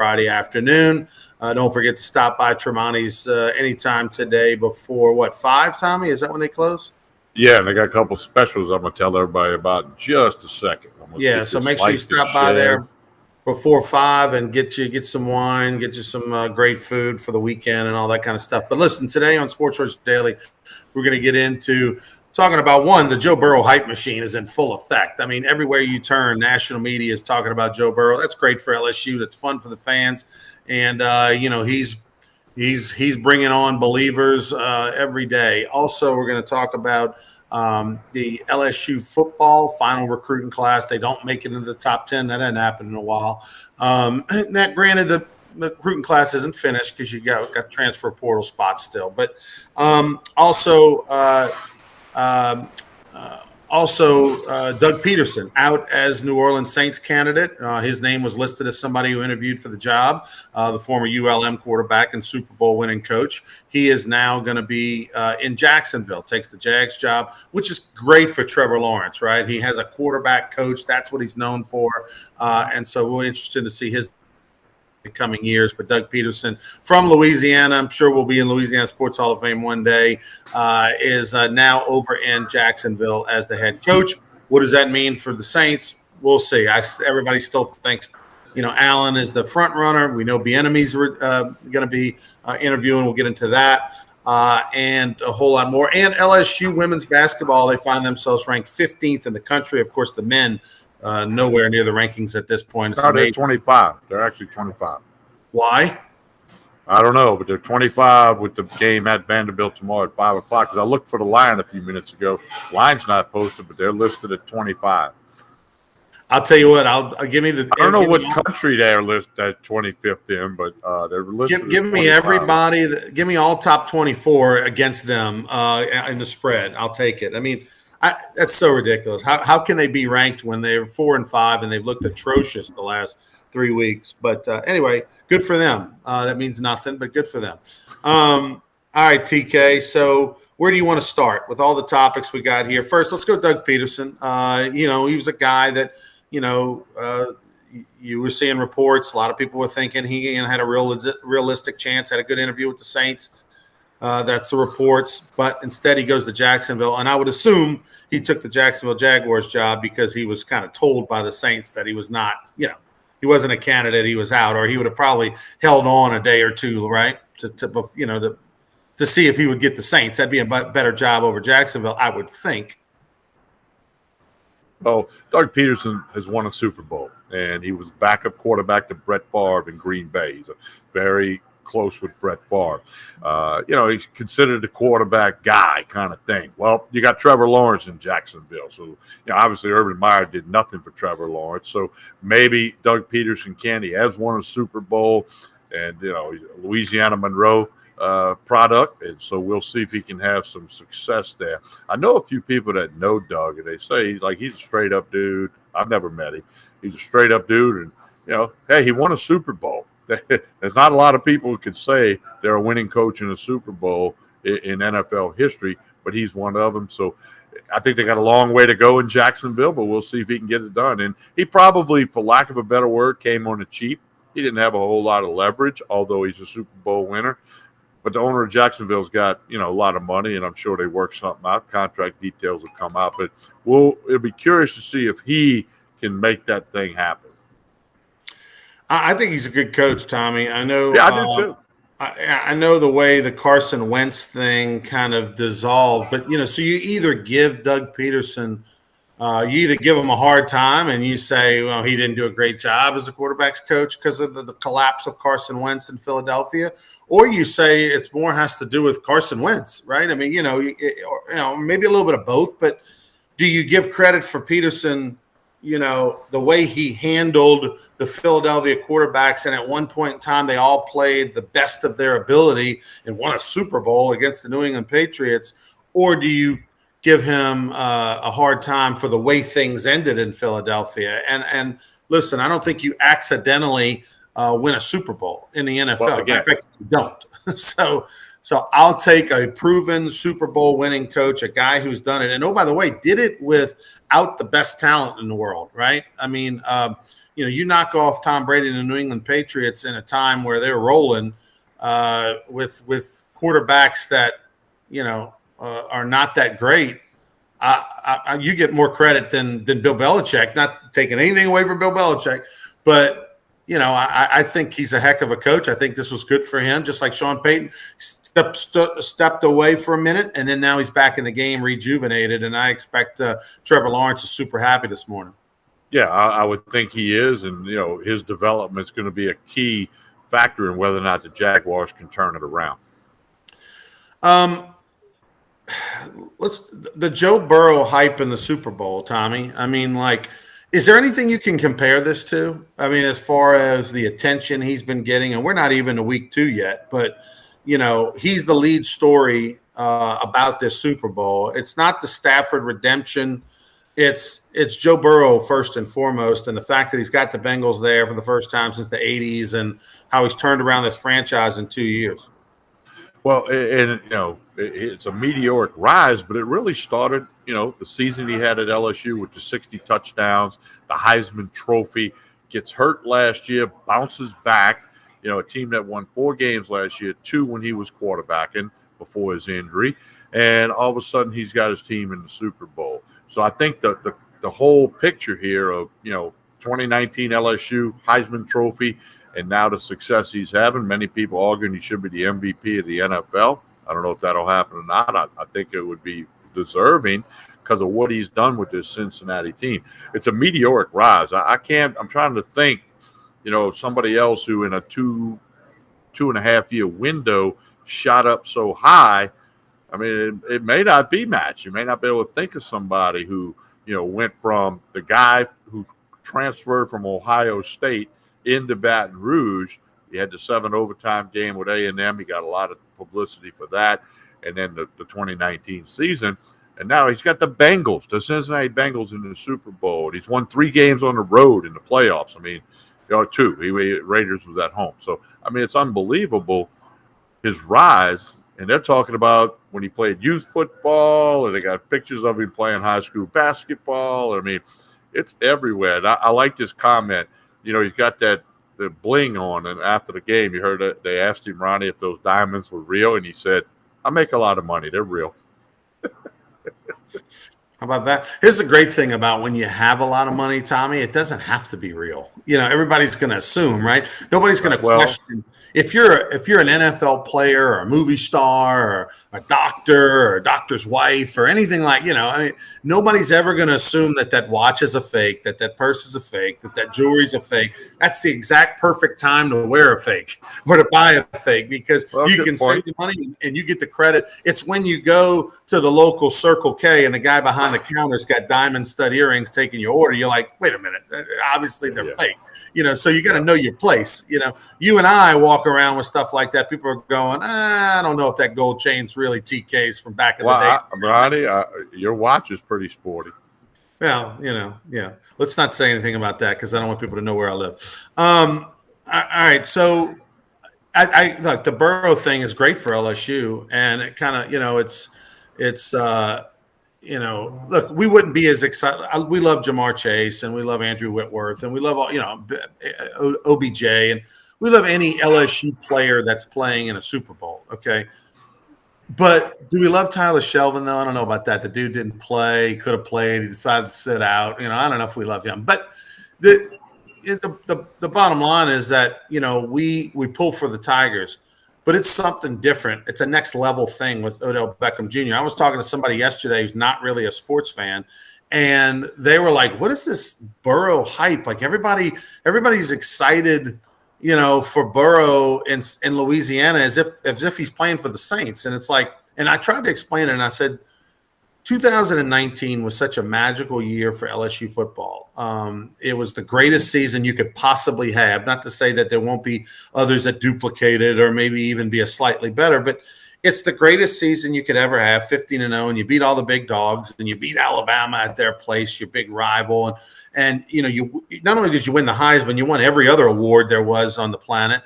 Friday afternoon. Don't forget to stop by Tremonti's anytime today before, 5, Tommy? Is that when they close? Yeah, and they got a couple specials I'm going to tell everybody about in just a second. Yeah, so make sure you stop by there before 5 and get some wine, get you some great food for the weekend and all that kind of stuff. But listen, today on Sports Source Daily, we're going to get into talking about, the Joe Burrow hype machine is in full effect. I mean, everywhere you turn, national media is talking about Joe Burrow. That's great for LSU. That's fun for the fans. And, he's bringing on believers every day. Also, we're going to talk about the LSU football final recruiting class. They don't make it into the top 10. That hasn't happened in a while. Now, granted, the recruiting class isn't finished because you got transfer portal spots still. But also, Doug Peterson out as New Orleans Saints candidate. His name was listed as somebody who interviewed for the job, the former ULM quarterback and Super Bowl winning coach. He is now going to be in Jacksonville, takes the Jags job, which is great for Trevor Lawrence, right? He has a quarterback coach. That's what he's known for. And so we're interested to see his coming years. But Doug Peterson from Louisiana, I'm sure we'll be in Louisiana Sports Hall of Fame one day, is now over in Jacksonville as the head coach. What does that mean for the Saints? We'll see. Everybody still thinks, Allen is the front runner. We know Bieniemy's going to be interviewing. We'll get into that and a whole lot more. And LSU women's basketball, they find themselves ranked 15th in the country. Of course, the men nowhere near the rankings at this point. No, they're 25. They're actually 25. Why? I don't know, but they're 25 with the game at Vanderbilt tomorrow at 5 o'clock. Because I looked for the line a few minutes ago. Line's not posted, but they're listed at 25. I'll tell you what. I'll give me the. I don't know what country they're listed at 25th in, but they're listed. Give me everybody. Give me all top 24 against them in the spread. I'll take it. I mean, that's so ridiculous. How can they be ranked when they're 4 and 5 and they've looked atrocious the last 3 weeks? But anyway, good for them. That means nothing, but good for them. All right, TK. So where do you want to start with all the topics we got here? First, let's go Doug Peterson. He was a guy that, you were seeing reports. A lot of people were thinking he had a realistic chance, had a good interview with the Saints. That's the reports, but instead he goes to Jacksonville, and I would assume he took the Jacksonville Jaguars job because he was kind of told by the Saints that he was not, he wasn't a candidate, he was out, or he would have probably held on a day or two, right, to see if he would get the Saints. That'd be a better job over Jacksonville, I would think. Well, Doug Peterson has won a Super Bowl, and he was backup quarterback to Brett Favre in Green Bay. He's a very close with Brett Favre. He's considered a quarterback guy kind of thing. Well, you got Trevor Lawrence in Jacksonville. So, obviously Urban Meyer did nothing for Trevor Lawrence. So maybe Doug Peterson can. He has won a Super Bowl, and, he's a Louisiana Monroe product. And so we'll see if he can have some success there. I know a few people that know Doug, and they say he's a straight up dude. I've never met him. He's a straight up dude. And, hey, he won a Super Bowl. There's not a lot of people who can say they're a winning coach in a Super Bowl in NFL history, but he's one of them. So I think they got a long way to go in Jacksonville, but we'll see if he can get it done. And he probably, for lack of a better word, came on the cheap. He didn't have a whole lot of leverage, although he's a Super Bowl winner. But the owner of Jacksonville's got, a lot of money, and I'm sure they work something out. Contract details will come out. But it'll be curious to see if he can make that thing happen. I think he's a good coach, Tommy. I know. Yeah, I do too. I know the way the Carson Wentz thing kind of dissolved, but so you either give Doug Peterson, you either give him a hard time and you say, well, he didn't do a great job as a quarterback's coach because of the collapse of Carson Wentz in Philadelphia, or you say it's more has to do with Carson Wentz, right? I mean, maybe a little bit of both, but do you give credit for Peterson? The way he handled the Philadelphia quarterbacks, and at one point in time, they all played the best of their ability and won a Super Bowl against the New England Patriots, or do you give him a hard time for the way things ended in Philadelphia? And listen, I don't think you accidentally win a Super Bowl in the NFL. Well, again, in fact, you don't. So I'll take a proven Super Bowl winning coach, a guy who's done it. And, oh, by the way, did it without the best talent in the world, right? I mean, you knock off Tom Brady and the New England Patriots in a time where they're rolling with quarterbacks that are not that great. You get more credit than Bill Belichick. Not taking anything away from Bill Belichick, but I think he's a heck of a coach. I think this was good for him, just like Sean Payton stepped away for a minute, and then now he's back in the game, rejuvenated. And I expect Trevor Lawrence is super happy this morning. Yeah, I would think he is, and his development is going to be a key factor in whether or not the Jaguars can turn it around. The Joe Burrow hype in the Super Bowl, Tommy. I mean, is there anything you can compare this to? I mean, as far as the attention he's been getting, and we're not even to week 2 yet, but he's the lead story about this Super Bowl. It's not the Stafford redemption. It's Joe Burrow first and foremost, and the fact that he's got the Bengals there for the first time since the 80s, and how he's turned around this franchise in 2 years. Well, and it's a meteoric rise, but it really started, the season he had at LSU with the 60 touchdowns, the Heisman Trophy, gets hurt last year, bounces back, a team that won 4 games last year, 2 when he was quarterbacking before his injury, and all of a sudden he's got his team in the Super Bowl. So I think the whole picture here of, 2019 LSU, Heisman Trophy, and now the success he's having, many people arguing he should be the MVP of the NFL. I don't know if that'll happen or not. I think it would be deserving because of what he's done with this Cincinnati team. It's a meteoric rise. I'm trying to think, somebody else who in a two and a half year window shot up so high. I mean, it may not be matched. You may not be able to think of somebody who, went from the guy who transferred from Ohio State into Baton Rouge. He had the 7 overtime game with A&M. He got a lot of publicity for that. And then the 2019 season. And now he's got the Bengals, the Cincinnati Bengals in the Super Bowl. He's won 3 games on the road in the playoffs. I mean, 2. Raiders was at home. So, I mean, it's unbelievable, his rise. And they're talking about when he played youth football, and they got pictures of him playing high school basketball. I mean, it's everywhere. And I like this comment. He's got the bling on, and after the game, you heard that they asked him, Ronnie, if those diamonds were real, and he said, I make a lot of money. They're real. How about that? Here's the great thing about when you have a lot of money, Tommy, it doesn't have to be real. Everybody's going to assume, right? Nobody's going to question. If you're an NFL player or a movie star or a doctor or a doctor's wife or anything like, nobody's ever going to assume that watch is a fake, that purse is a fake, that jewelry's a fake. That's the exact perfect time to wear a fake or to buy a fake because you can save the money and you get the credit. It's when you go to the local Circle K and the guy behind the counter's got diamond stud earrings taking your order. You're like, wait a minute, obviously they're fake. So you got to know your place. You and I walk around with stuff like that. People are going, I don't know if that gold chain's really TK's from back in the day. Ronnie, your watch is pretty sporty. Well, yeah. Let's not say anything about that because I don't want people to know where I live. All right, so I look, the Burrow thing is great for LSU, and it kind of, look, we wouldn't be as excited. We love Jamar Chase and we love Andrew Whitworth and we love OBJ and we love any LSU player that's playing in a Super Bowl. Okay. But do we love Tyler Shelvin though? I don't know about that. The dude didn't play. He could have played. He decided to sit out. I don't know if we love him, but the bottom line is that, we pull for the Tigers. But it's something different. It's a next level thing with Odell Beckham Jr. I was talking to somebody yesterday who's not really a sports fan, and they were like, "What is this Burrow hype? Like everybody's excited, for Burrow in Louisiana as if he's playing for the Saints." And it's like, and I tried to explain it, and I said, 2019 was such a magical year for LSU football. It was the greatest season you could possibly have. Not to say that there won't be others that duplicate it or maybe even be a slightly better, but it's the greatest season you could ever have, 15-0, and you beat all the big dogs, and you beat Alabama at their place, your big rival. And you not only did you win the Heisman, you won every other award there was on the planet.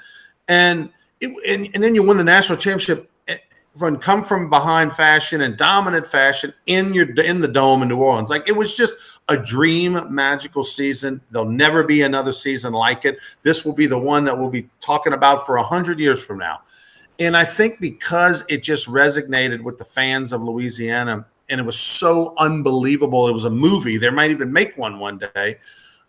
And then you won the national championship. come from behind fashion and dominant fashion in the Dome in New Orleans. Like, it was just a dream, magical season. There'll never be another season like it. This will be the one that we'll be talking about for 100 years from now. And I think because it just resonated with the fans of Louisiana, and it was so unbelievable. It was a movie. They might even make one day.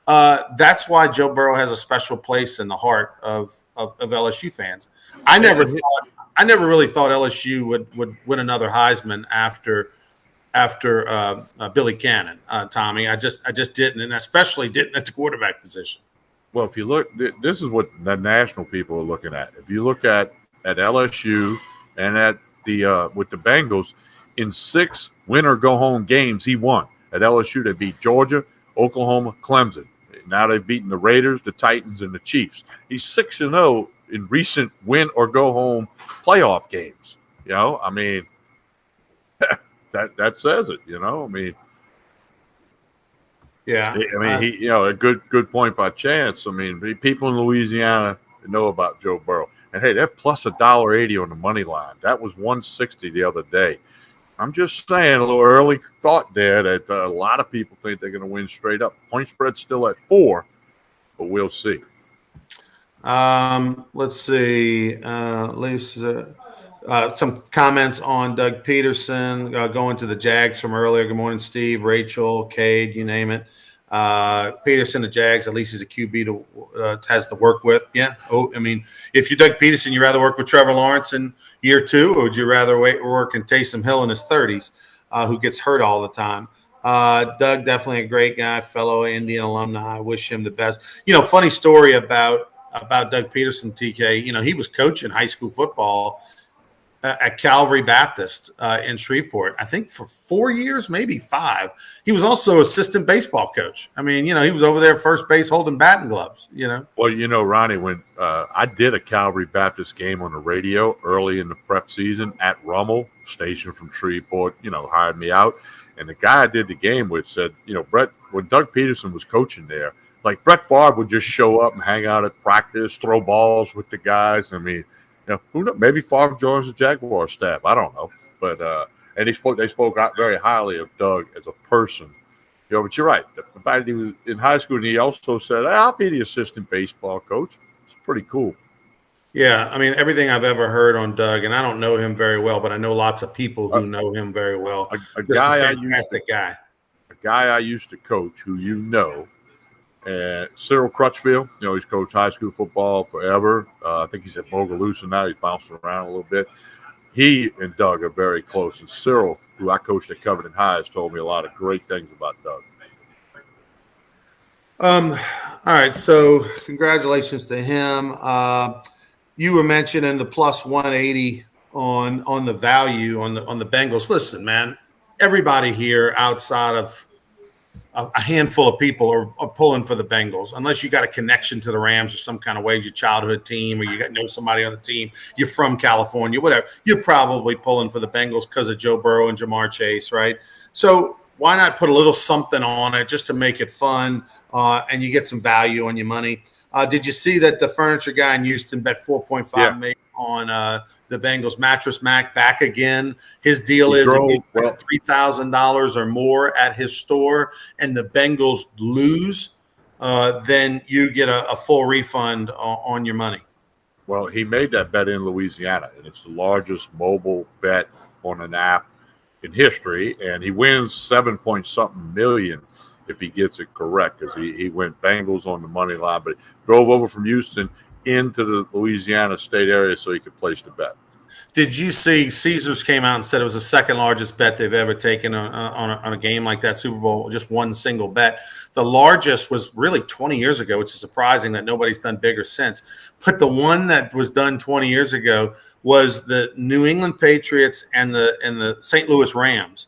That's why Joe Burrow has a special place in the heart of LSU fans. I never really thought LSU would win another Heisman after Billy Cannon, Tommy. I just didn't, and especially didn't at the quarterback position. Well, if you look, this is what the national people are looking at. If you look at LSU and at the with the Bengals, in 6 win-or-go-home games, he won. At LSU, they beat Georgia, Oklahoma, Clemson. Now they've beaten the Raiders, the Titans, and the Chiefs. He's 6-0 in recent win-or-go-home playoff games. You know, I mean, that says it. You know, I mean, yeah. I mean, he, you know, a good point by Chance. I mean, people in Louisiana know about Joe Burrow, and hey, they're plus $1.80 on the money line. That was 160 the other day. I'm just saying, a little early thought there that a lot of people think they're going to win straight up. Point spread's still at 4, but we'll see. Let's see. Lisa, some comments on Doug Peterson going to the Jags from earlier. Good morning, Steve, Rachel, Cade, you name it. Peterson, the Jags, at least he's a QB has to work with. Yeah. Oh, I mean, if you're Doug Peterson, you'd rather work with Trevor Lawrence in year 2, or would you rather work in Taysom Hill in his 30s, who gets hurt all the time? Doug, definitely a great guy, fellow Indian alumni. I wish him the best. You know, funny story about Doug Peterson, TK. You know, he was coaching high school football at Calvary Baptist in Shreveport, I think for 4 years, maybe 5. He was also assistant baseball coach. I mean, you know, he was over there at first base holding batting gloves, you know. Well, you know, Ronnie, when I did a Calvary Baptist game on the radio early in the prep season at Rummel, station from Shreveport, you know, hired me out. And the guy I did the game with said, you know, Brett, when Doug Peterson was coaching there, like Brett Favre would just show up and hang out at practice, throw balls with the guys. I mean, you know, who knows? Maybe Favre joins the Jaguar staff. I don't know, but and they spoke very highly of Doug as a person. You know, but you're right. The fact that he was in high school, and he also said, hey, "I'll be the assistant baseball coach." It's pretty cool. Yeah, I mean, everything I've ever heard on Doug, and I don't know him very well, but I know lots of people who know him very well. A fantastic guy. A guy I used to coach, who you know. And Cyril Crutchfield, you know, he's coached high school football forever. I think he's at Bogalusa now. He's bouncing around a little bit. He and Doug are very close. And Cyril, who I coached at Covington High, has told me a lot of great things about Doug. All right, so congratulations to him. You were mentioning the plus 180 on the value on the Bengals. Listen, man, everybody here outside of a handful of people are pulling for the Bengals, unless you got a connection to the Rams or some kind of way, your childhood team, or you know somebody on the team, you're from California, whatever. You're probably pulling for the Bengals because of Joe Burrow and Jamar Chase, right? So why not put a little something on it just to make it fun, and you get some value on your money? Did you see that the furniture guy in Houston bet $4.5 million on the Bengals? Mattress Mac back again. His deal is if you spend $3,000 or more at his store and the Bengals lose, then you get a full refund on your money. Well, he made that bet in Louisiana, and it's the largest mobile bet on an app in history, and he wins 7-point-something million if he gets it correct, because he went Bengals on the money line, but drove over from Houston into the Louisiana state area so he could place the bet. Did you see Caesars came out and said it was the second largest bet they've ever taken on a game like that, Super Bowl, just one single bet? The largest was really 20 years ago, which is surprising that nobody's done bigger since. But the one that was done 20 years ago was the New England Patriots and the St. Louis Rams.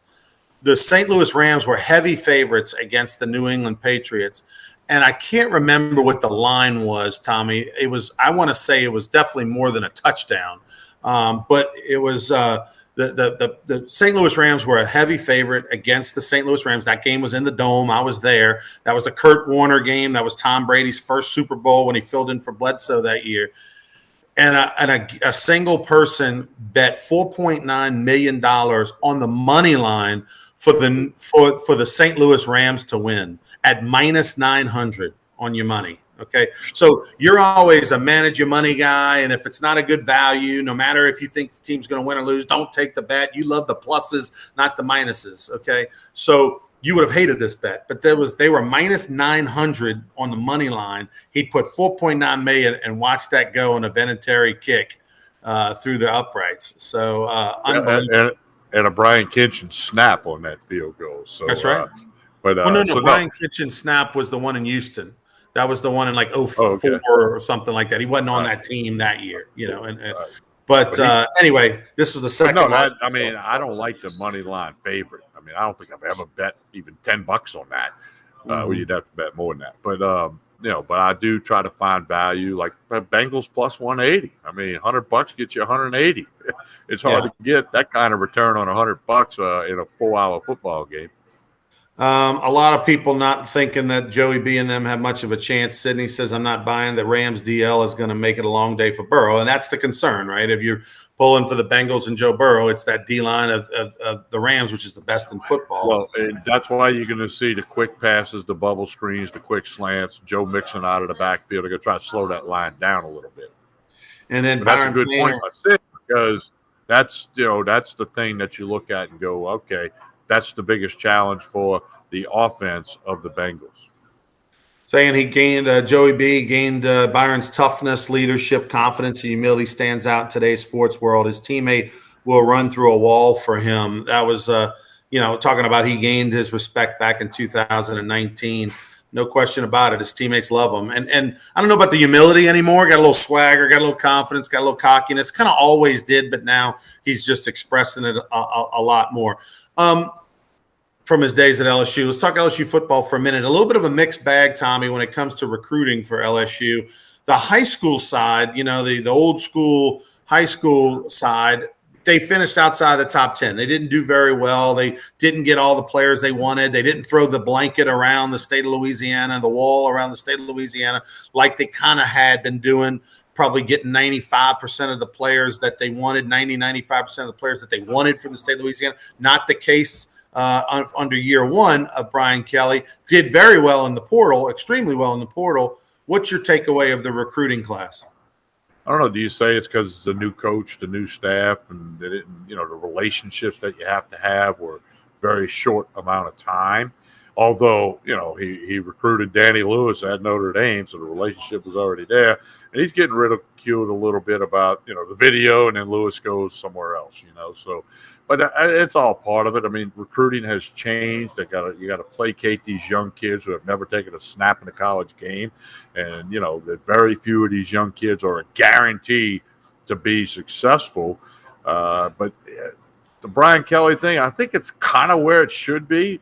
The St. Louis Rams were heavy favorites against the New England Patriots. And I can't remember what the line was, Tommy. It was, I want to say it was definitely more than a touchdown. But it was the St. Louis Rams were a heavy favorite against the St. Louis Rams. That game was in the Dome. I was there. That was the Kurt Warner game. That was Tom Brady's first Super Bowl when he filled in for Bledsoe that year. and a single person bet $4.9 million on the money line for the St. Louis Rams to win at minus 900 on your money. Okay, so you're always a manage your money guy, and if it's not a good value, no matter if you think the team's going to win or lose, don't take the bet. You love the pluses, not the minuses. Okay, so you would have hated this bet, but they were minus 900 on the money line. He put 4.9 million and watched that go in a Vinatieri kick through the uprights. So unbelievable. And a Brian Kitchen snap on that field goal. So that's right. Brian Kitchen snap was the one in Houston. That was the one in like 04 or something like that. He wasn't on that team that year, you know. But anyway, this was the second. I don't like the money line favorite. I mean, I don't think I've ever bet even $10 on that. Well, you'd have to bet more than that. But but I do try to find value, like Bengals plus 180. I mean, $100 gets you 180. It's hard to get that kind of return on $100 in a 4-hour football game. A lot of people not thinking that Joey B and them have much of a chance. Sydney says, I'm not buying that Rams DL is going to make it a long day for Burrow. And that's the concern, right? If you're pulling for the Bengals and Joe Burrow, it's that D-line of the Rams, which is the best in football. Well, and that's why you're going to see the quick passes, the bubble screens, the quick slants, Joe Mixon out of the backfield. They're going to try to slow that line down a little bit. And then that's a good point by Sid, because that's the thing that you look at and go, okay, that's the biggest challenge for the offense of the Bengals. Saying he gained, Joey B gained Byron's toughness, leadership, confidence, and humility stands out in today's sports world. His teammate will run through a wall for him. That was, talking about he gained his respect back in 2019. No question about it. His teammates love him. And I don't know about the humility anymore. Got a little swagger, got a little confidence, got a little cockiness. Kind of always did, but now he's just expressing it a lot more. From his days at LSU. Let's talk LSU football for a minute. A little bit of a mixed bag, Tommy, when it comes to recruiting for LSU. The high school side, the old school high school side, they finished outside the top 10. They didn't do very well. They didn't get all the players they wanted. They didn't throw the blanket around the state of Louisiana, the wall around the state of Louisiana, like they kind of had been doing, probably getting 95% of the players that they wanted, 95% of the players that they wanted from the state of Louisiana. Not the case under year one of Brian Kelly. Did very well in the portal, extremely well in the portal. What's your takeaway of the recruiting class? I don't know. Do you say it's because it's a new coach, the new staff, and the relationships that you have to have were very short amount of time? Although, he recruited Danny Lewis at Notre Dame, so the relationship was already there. And he's getting ridiculed a little bit about, the video, and then Lewis goes somewhere else, So, but it's all part of it. I mean, recruiting has changed. You got to placate these young kids who have never taken a snap in a college game. And, that very few of these young kids are a guarantee to be successful. But the Brian Kelly thing, I think it's kind of where it should be.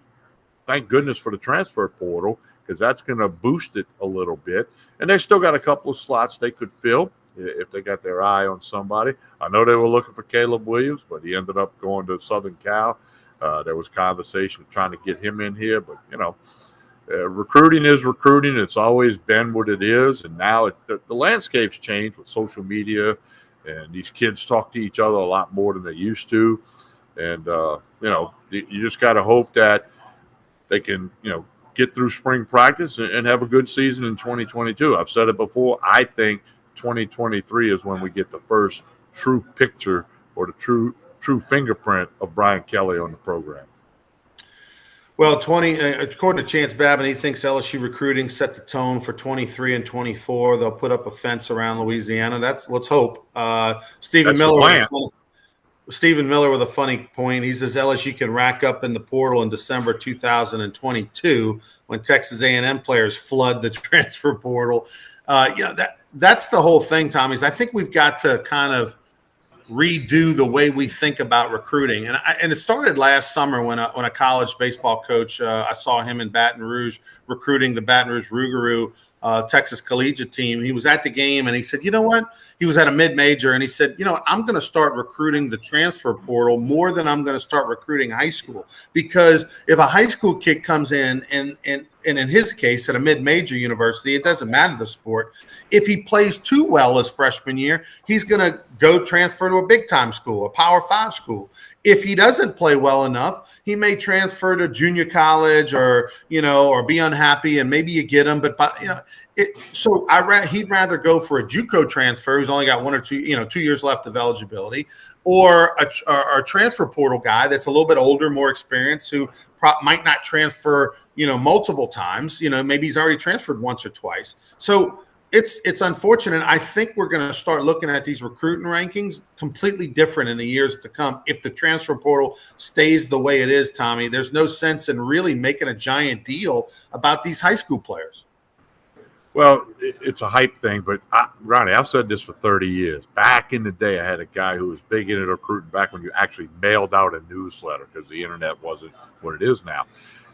Thank goodness for the transfer portal, because that's going to boost it a little bit. And they still got a couple of slots they could fill if they got their eye on somebody. I know they were looking for Caleb Williams, but he ended up going to Southern Cal. There was conversation trying to get him in here, but, recruiting is recruiting. It's always been what it is, and now the landscape's changed with social media, and these kids talk to each other a lot more than they used to. And, you just got to hope that they can, get through spring practice and have a good season in 2022. I've said it before. I think 2023 is when we get the first true picture or the true fingerprint of Brian Kelly on the program. Well, according to Chance Babin, he thinks LSU recruiting set the tone for 23 and 24. They'll put up a fence around Louisiana. Let's hope. Stephen Miller with a funny point. He says LSU can rack up in the portal in December 2022 when Texas A&M players flood the transfer portal. That's the whole thing, Tommy. Is I think we've got to kind of redo the way we think about recruiting. And it started last summer when a college baseball coach, I saw him in Baton Rouge recruiting the Baton Rouge Rougarou Texas collegiate team. He was at the game, and he said, you know what? He was at a mid-major, and he said, you know, I'm going to start recruiting the transfer portal more than I'm going to start recruiting high school, because if a high school kid comes in and in his case at a mid-major university, it doesn't matter the sport. If he plays too well his freshman year, he's going to go transfer to a big-time school, a Power 5 school. If he doesn't play well enough, he may transfer to junior college, or be unhappy, and maybe you get him. But he'd rather go for a JUCO transfer who's only got 1 or 2 2 years left of eligibility, or a transfer portal guy that's a little bit older, more experienced, who might not transfer multiple times. Maybe he's already transferred once or twice. So it's unfortunate. I think we're going to start looking at these recruiting rankings completely different in the years to come. If the transfer portal stays the way it is, Tommy, there's no sense in really making a giant deal about these high school players. Well, it's a hype thing, but Ronnie, I've said this for 30 years. Back in the day, I had a guy who was big into recruiting back when you actually mailed out a newsletter, because the internet wasn't what it is now.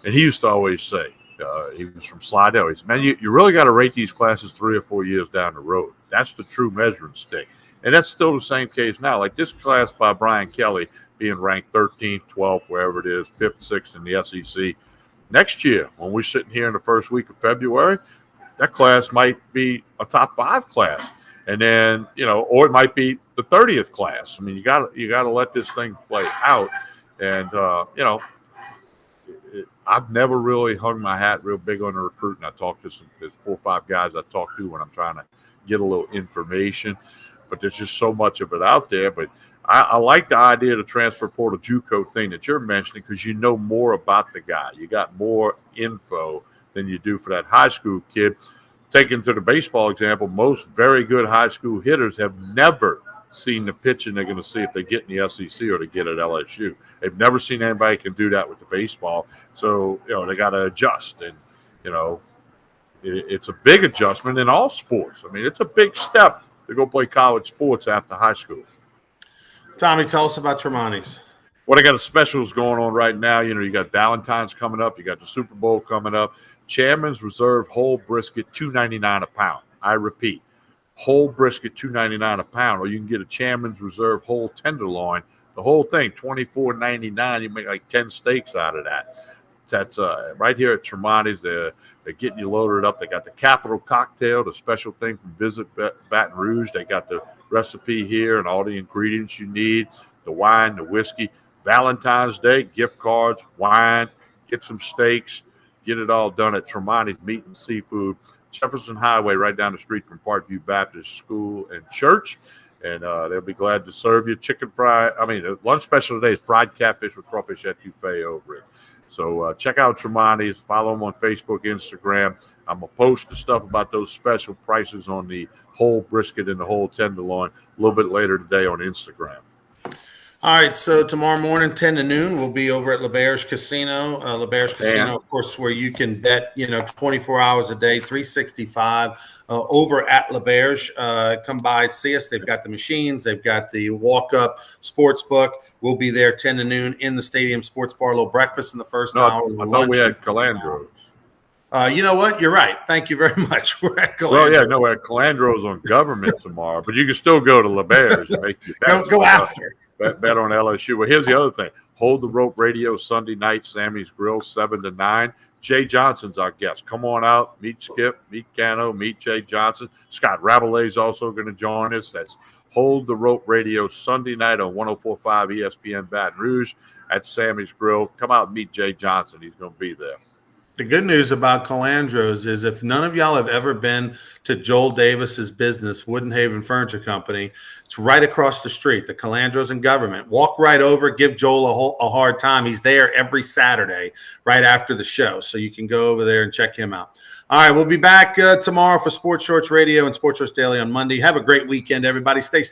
And he used to always say, he was from Slidell. He said, man, you really got to rate these classes 3 or 4 years down the road. That's the true measuring stick. And that's still the same case now. Like this class by Brian Kelly being ranked 13th, 12th, wherever it is, 5th, 6th in the SEC. Next year, when we're sitting here in the first week of February, that class might be a top 5 class. And then, or it might be the 30th class. I mean, you got to let this thing play out. And, I've never really hung my hat real big on the recruiting. I talked to there's 4 or 5 guys I talk to when I'm trying to get a little information, but there's just so much of it out there. But I like the idea of the transfer portal JUCO thing that you're mentioning, because you know more about the guy. You got more info than you do for that high school kid. Taken to the baseball example, most very good high school hitters have never seen the pitching they're going to see if they get in the SEC or they get at LSU. They've never seen anybody can do that with the baseball. So, they got to adjust. And, it's a big adjustment in all sports. I mean, it's a big step to go play college sports after high school. Tommy, tell us about Tremonti's. Well, they got a specials going on right now. You got Valentine's coming up. You got the Super Bowl coming up. Chairman's Reserve whole brisket, $2.99 a pound. I repeat, whole brisket, $2.99 a pound, or you can get a Chairman's Reserve whole tenderloin. The whole thing, $24.99. You make like 10 steaks out of that. That's right here at Tremonti's. They're getting you loaded up. They got the Capital Cocktail, the special thing from Visit Baton Rouge. They got the recipe here and all the ingredients you need, the wine, the whiskey. Valentine's Day, gift cards, wine, get some steaks, get it all done at Tremonti's Meat and Seafood, Jefferson Highway, right down the street from Parkview Baptist School and Church. And they'll be glad to serve you the lunch special today is fried catfish with crawfish etouffee over it. So check out Tremonti's, follow them on Facebook, Instagram. I'm going to post the stuff about those special prices on the whole brisket and the whole tenderloin a little bit later today on Instagram. All right, so tomorrow morning, 10 to noon, we'll be over at LeBaer's Casino. LeBaer's Casino, of course, where you can bet, 24 hours a day, 365 over at LeBaer's. Come by and see us. They've got the machines. They've got the walk-up sports book. We'll be there 10 to noon in the stadium sports bar. A little breakfast in the first hour. I thought we had Calandros. You know what? You're right. Thank you very much. We're at Calandros. Well, yeah, no, we're at Calandros on government tomorrow, but you can still go to LeBaer's and make your go after. Bet on LSU. Well, here's the other thing. Hold the Rope Radio Sunday night, Sammy's Grill, 7 to 9. Jay Johnson's our guest. Come on out, meet Skip, meet Cano, meet Jay Johnson. Scott Rabelais is also going to join us. That's Hold the Rope Radio Sunday night on 104.5 ESPN Baton Rouge at Sammy's Grill. Come out and meet Jay Johnson. He's going to be there. The good news about Calandros is if none of y'all have ever been to Joel Davis's business, Wooden Haven Furniture Company, it's right across the street, the Calandros and Government. Walk right over, give Joel a hard time. He's there every Saturday right after the show, so you can go over there and check him out. All right, we'll be back tomorrow for Sports Shorts Radio and Sports Shorts Daily on Monday. Have a great weekend, everybody. Stay